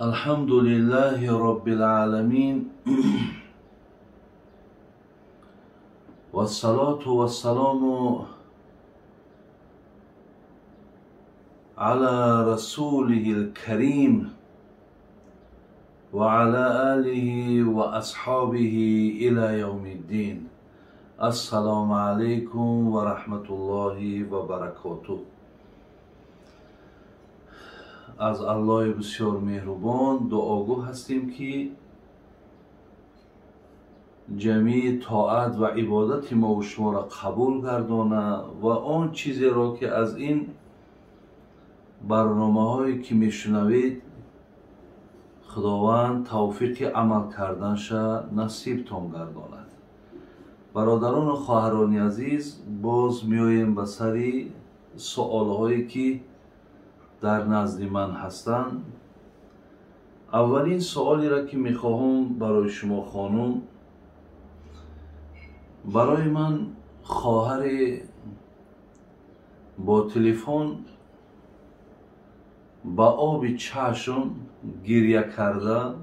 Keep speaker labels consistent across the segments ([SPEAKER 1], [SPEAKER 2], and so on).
[SPEAKER 1] الحمد لله رب العالمين والصلاة والسلام على رسوله الكريم وعلى آله وأصحابه إلى يوم الدين. السلام عليكم ورحمة الله وبركاته. از الله بسیار مهربان دعاگو هستیم که جمیع طاعت و عبادت ما و شما را قبول گردانه و آن چیزی را که از این برنامه هایی که میشنوید خداوند توفیق عمل کردنش نصیب تان گرداند. برادران و خواهران عزیز، باز میاییم به سری سوال هایی که در نزد من هستند. اولین سوالی را که میخواهم برای شما خانم، برای من خواهر با تلفن با آب چشم گریه کرده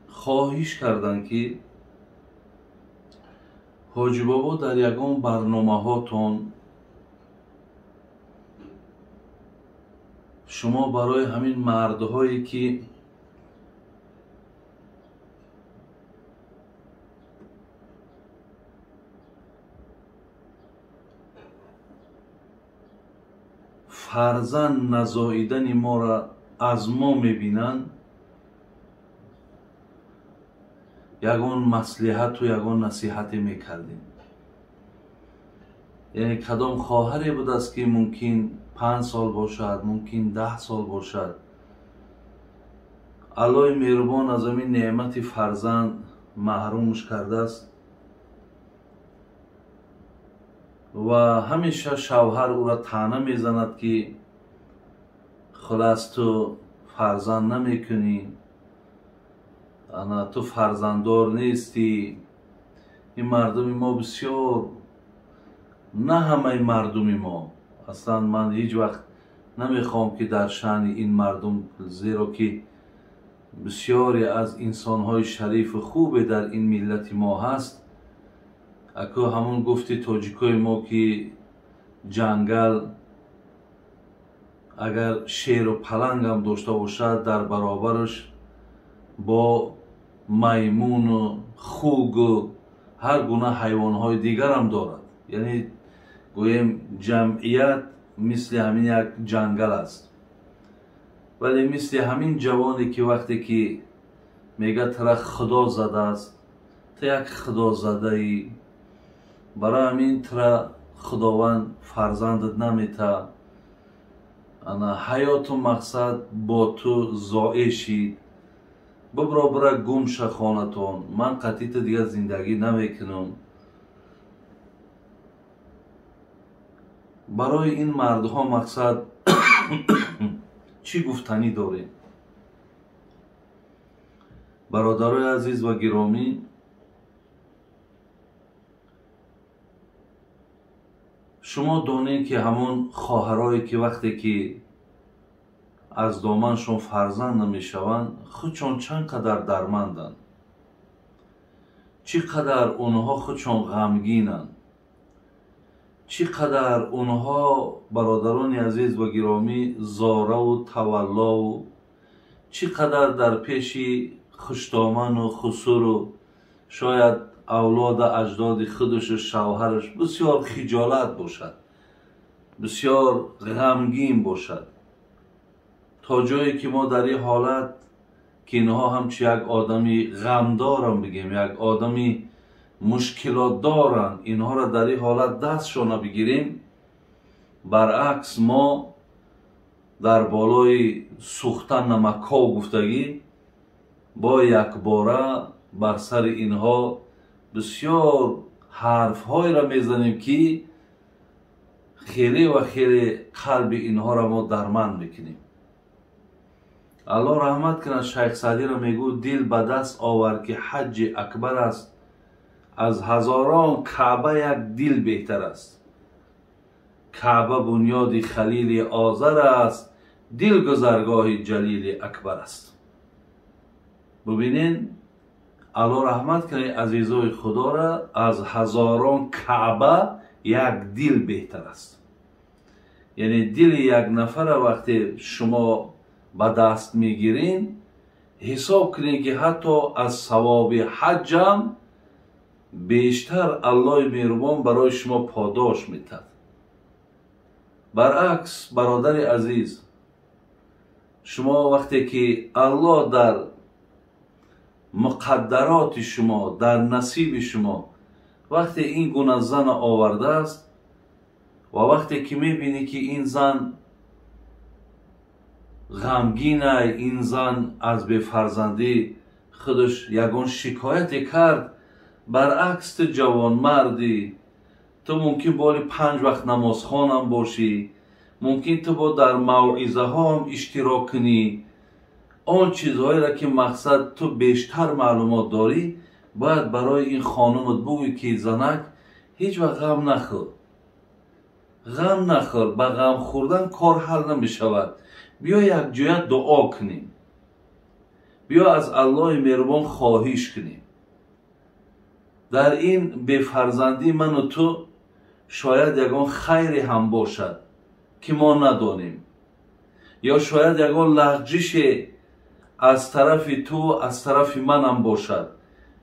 [SPEAKER 1] خواهش کردند که حاجی بابا در یگان برنامه هاتون شما برای همین مردهایی که فرزند نزاییدن ما را از ما میبینند، یگان مصلحت و یگان نصیحت میکردیم. یعنی کدام خواهری بود است که ممکن 5 سال باشد، ممکن 10 سال باشد، الله مهربان از این نعمت فرزند محرومش کرده است و همیشه شوهر او را طعنه میزند که خلاص تو فرزند نمیکنی، تو فرزنددار نیستی. این مردم ما بسیار، نه همه مردم ما، اصلا من هیچ وقت نمیخوام که در شأن این مردم، زیرا که بسیاری از انسانهای شریف خوب در این ملت ما هست. اکو همون گفتی تاجیکای ما که جنگل اگر شیر و پلنگ هم داشته باشد در برابرش با میمون و خوگ و هر گونه حیوانهای دیگر هم دارد. یعنی گویم جمعیت مثل همین یک جنگل است. ولی مثل همین جوانی که وقتی که میگه ترا خدا زده است، تو یک خدا زده ای، برای همین ترا خداوند فرزندت نمیته، حیات و مقصد با تو ضایع شید، ببرا برا گم شه خانتان، من قطعی تو دیگه زندگی نمیکنم. برای این مردها مقصد چی گفتنی داره؟ برادرای عزیز و گرامی، شما دانید که همون خواهرایی که وقتی که از دامنشون فرزند نمیشوند خودشون چند قدر درمندند، چقدر اونها خودشون غمگینند، چقدر اونها برادران عزیز و گرامی زاره و تولا و چقدر در پیش خوشدامن و خسور و شاید اولاد اجداد خودش و شوهرش بسیار خجالت باشد، بسیار غمگین باشد، تا جایی که ما در این حالت که اینها همچی یک آدمی غمدارم بگیم، یک آدمی مشکلات دارن، اینها را در این حالت دستشان بگیریم. برعکس ما در بالای سوختن نمک‌ها گفتگی با یک باره بر سر اینها بسیار حرف‌های را میزنیم که خیلی و خیلی قلب اینها را ما درمند میکنیم. الله رحمت کنه. شیخ سعدی را میگو دل به دست آور که حج اکبر است، از هزاران کعبه یک دل بهتر است. کعبه بنیاد خلیل آذر است، دل گذرگاه جلیل اکبر است. ببینین الله رحمت کنه عزیزای خدا را، از هزاران کعبه یک دل بهتر است. یعنی دل یک نفر وقتی شما به دست میگیرین، حساب کنین که حتی از ثواب حج هم بیشتر الله مهربان برای شما پاداش میدهد. برعکس برادر عزیز، شما وقتی که الله در مقدرات شما، در نصیب شما وقتی این گونه زن آورده است و وقتی که میبینی که این زن غمگینه، این زن از بفرزندی خودش یگان شکایت کرد، برعکس تو جوان مردی، تو ممکن بالی 5 وقت نماز خوانم باشی، ممکن تو با در موعظه ها هم اشتراک کنی، آن چیزهایی را که مقصد تو بیشتر معلومات داری، باید برای این خانمت بگوی که زنک هیچ وقت غم نخور، غم نخور. با غم خوردن کار حل نمی شود. بیا یک جای دعا کنیم، بیا از الله مهربان خواهش کنیم. در این بفرزندی من و تو شاید یگان خیری هم باشد که ما ندانیم، یا شاید یگان لغزش از طرف تو از طرف من هم باشد.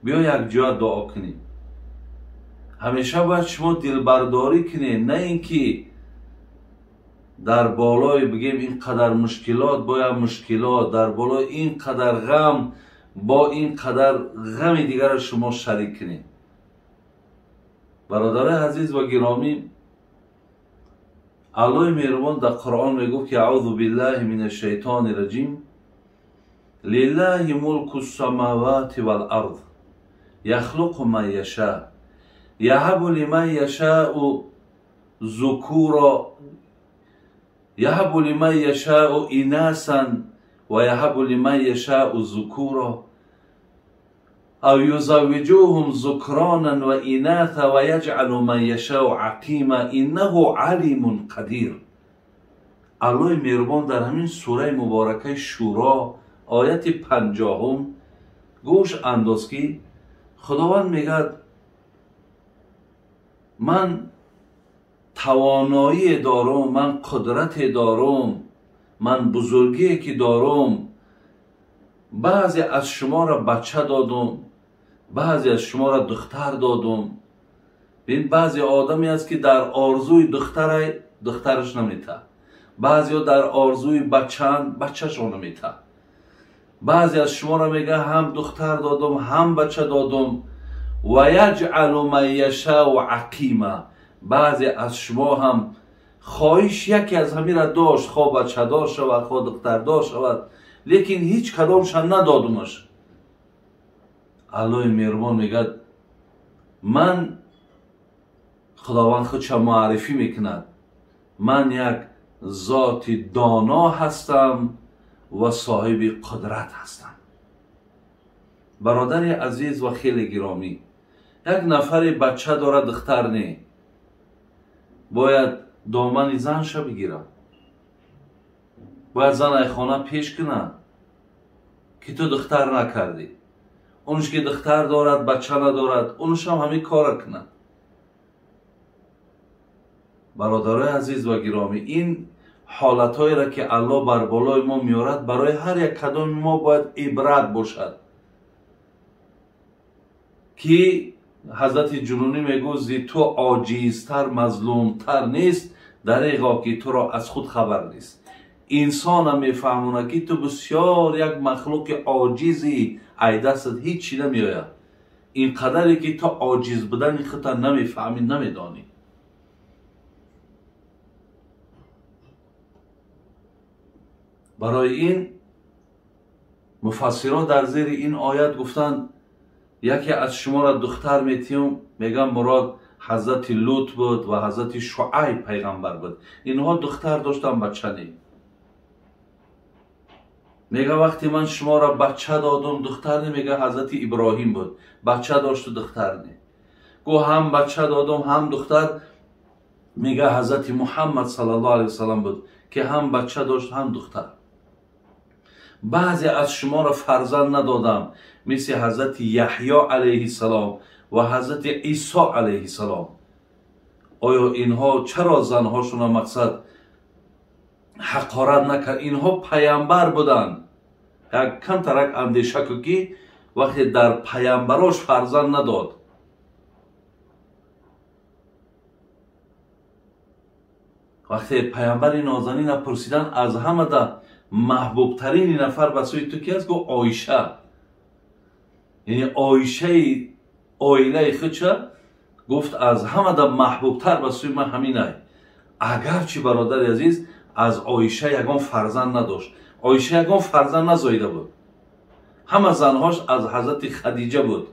[SPEAKER 1] بیا یک جا دعا کنیم. همیشه باید شما دلبرداری کنید، نه اینکه در بالای بگیم این قدر مشکلات باید مشکلات، در بالای این قدر غم با این قدر غم دیگر شما شریک کنید. برادر عزیز و گرامی، الله مهربان در قرآن میگفت که اعوذ بالله من الشیطان الرجیم لله ملک السماوات والارض یخلق من یشاء یهب لمن یشاء ذکورا یهب لمن یشاء اناثا و یهب لمن یشاء ذکورا او یزوجوهم ذکرانا و اناثا و یجعل من یشاء عقیما انه علیم قدیر. الله مهربان در همین سوره مبارکه شورا آیت 50 گوش انداز که خداوند میگه من توانایی دارم، من قدرت دارم، من بزرگی که دارم. بعضی از شما را بچه دادم، بعضی از شما را دختر دادم. ببین بعضی آدمی است که در آرزوی دخترش نمیته، بعضی در آرزوی بچه‌شون نمیته. بعضی از شما را میگه هم دختر دادم هم بچه دادم. و یجعل من یشاء عقیما. بعضی از شما هم خواهش یکی از همین را داشت، خواه بچه دار شود خواه دختر دار شود، لیکن هیچ کدامشان ندادمش. الله مهربان میگه من خداوند خودش معرفی میکند، من یک ذات دانا هستم و صاحب قدرت هستم. برادر عزیز و خیلی گرامی، یک نفر بچه داره دختر نه، باید دامن زنش بگیره، باید زن خانه پیش کنه که تو دختر نکردی. اونش که دختر دارد بچه ندارد، اونش هم همین کار کنه. برادرای عزیز و گرامی، این حالتهایی را که الله بر بالای ما میارد برای هر یک کدام ما باید عبرت باشد. که حضرت جنونی میگو زی تو عاجزتر مظلومتر نیست، دریغا که تو را از خود خبر نیست. انسان هم میفهمونه که تو بسیار یک مخلوق عاجزی، ای دستت هیچی نمیآید. این قدری که تو عاجز بودن خودت نمیفهمی، نمیدانی. برای این مفسران در زیر این آیت گفتند یکی از شما را دختر میتیم، میگن مراد حضرت لوط بود و حضرت شعیب پیغمبر بود. اینها دختر داشتن بچه نی. میگه وقتی من شما را بچه دادم دختر نی، میگه حضرت ابراهیم بود، بچه داشت و دختر نی. گو هم بچه دادم هم دختر، میگه حضرت محمد صلی الله علیه وسلم بود که هم بچه داشت هم دختر. بعضی از شما را فرزند ندادم مثل حضرت یحیی علیه السلام و حضرت عیسی علیه السلام. آیا اینها چرا زنهاشون را مقصد حقارت نکرد؟ اینها پیامبر بودند. یک کم ترک اندیشه که وقتی در پیامبراش فرزند نداد. وقتی پیامبر نازنین پرسیدن از همه ده محبوب ترین نفر به سوی تو کی است؟ گفت عایشه. یعنی عایشه عائله خودش گفت از همه ده محبوب تر به سوی من همینه. اگرچه برادر عزیز از عایشه یگان فرزند نداشت، عایشه یگان فرزند نزایده بود. همه زنهاش از حضرت خدیجه بود،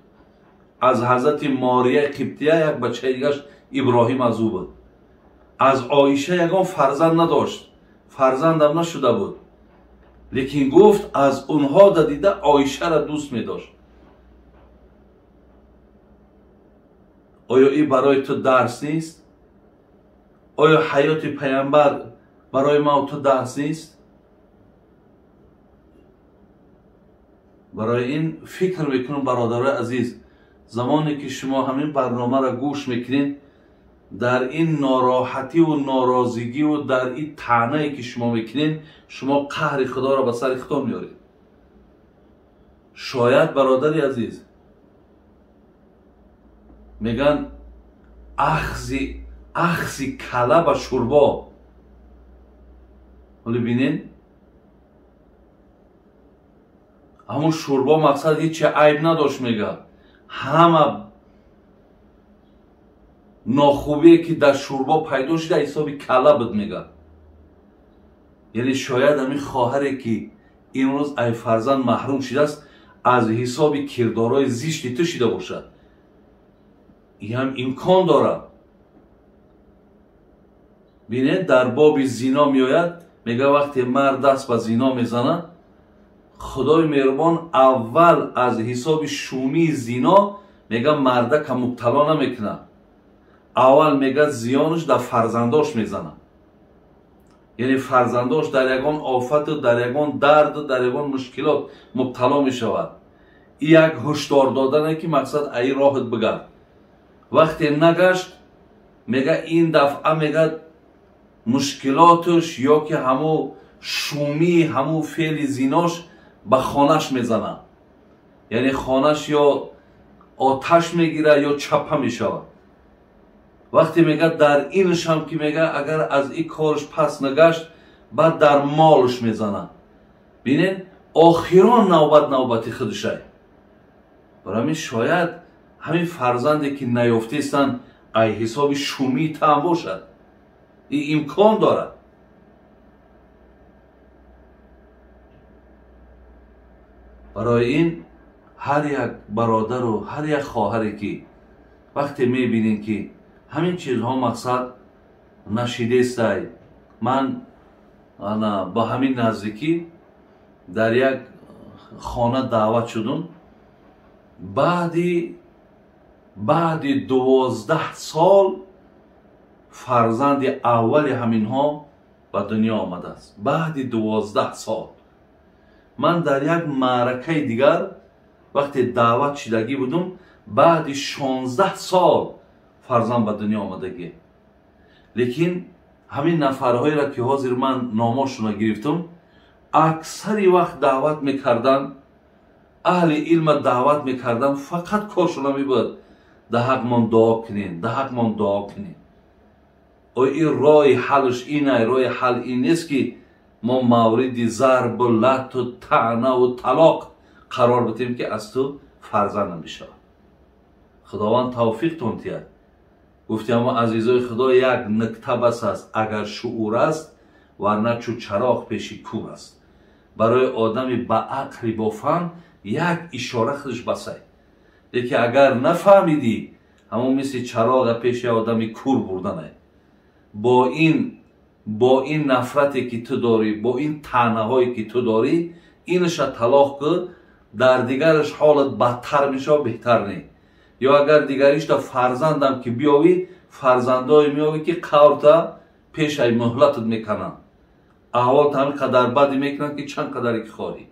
[SPEAKER 1] از حضرت ماریه قبطیه یک بچه دیگرش ابراهیم از او بود. از عایشه یگان فرزند نداشت، فرزند هم نشده بود، لیکن گفت از اونها دیده عایشه را دوست می داشت. آیا این برای تو درس نیست؟ آیا حیات پیامبر برای ما و تو درس نیست؟ برای این فکر میکنم برادرای عزیز، زمانی که شما همین برنامه را گوش میکنین، در این ناراحتی و ناراضگی و در این طعنه‌ای که شما میکنین، شما قهر خدا را به سر خدا میارید. شاید برادر عزیز میگن اخذی کله به شوربا. ولی بینین همون شوربا مقصد هیچ عیب نداشت، میگه همه ناخوبی که در شوربا پیدا شده حساب کله بود میگه. یعنی شاید همین خواهری که امروز ای فرزند محروم شده است از حساب کردارهای زشت تو شده باشد. این هم امکان داره. بینید در باب زنا میآید، میگه وقتی مرد دست به زنا میزنه، خدای مهربان اول از حساب شومی زنا میگه مرده که مبتلا نمیکنه، اول میگه زیانش در فرزنداش میزنه. یعنی فرزنداش در یگان آفت، در یگان درد، در یگان مشکلات مبتلا میشود. این یک هشدار دادنه که مقصد ای راحت بگرد. وقتی نگشت میگه این دفعه میگه مشکلاتش یا که همو شومی همو فعل زیناش به خانش میزنه. یعنی خانش یا آتش میگیره یا چپه میشود. وقتی میگه در اینش هم که میگه اگر از این کارش پس نگشت بعد در مالش میزنه. بینین آخران نوبت خودشه. برای شاید همین فرزندی که نیافتیستن ای حساب شومی تام باشد. این امکان دارد. برای این هر یک برادر و هر یک خواهری که وقتی میبینین که همین چیزها مقصد نشیده است، من با همین نزدیکی در یک خانه دعوت شدم. بعد 12 سال فرزند اول همینها به دنیا آمده است. بعد 12 سال من در یک معرکه دیگر وقتی دعوت شدگی بودم، بعد 16 سال فرزند به دنیا آمدگی. لیکن همین نفرهایی را که حاضر من ناماشون را گرفتم، اکثری وقت دعوت میکردن، اهل علم دعوت میکردن، فقط کارشون می بود ده حق من دعا کنین، ده حق من دعا کنین. این راه حلش اینه، راه حل این نیست که ما مورد ضرب و لط و طعنه و طلاق قرار بدیم که از تو فرزند نمیشه. خداوند توفیق تون تید. گفتی اما عزیزای خدا یک نکته بس است، اگر شعور است ورنه چو چراغ پیش کوه است. برای آدمی با عقل با فهم یک اشاره خودش بسه. لیکن اگر نفهمیدی همون مثل چراغ پیش آدمی کور بردنه. با این نفرتی که تو داری، با این طعنه هایی که تو داری، اینش طلاق که در دیگرش حالت بدتر میشه بهتر نه. یا اگر دیگریش تا فرزندم که بیاوی، فرزندای میاوی که قورتا پیش ای مهلتت میکنن، احوال همین قدر بدی میکنن که چند قدری که خواهی.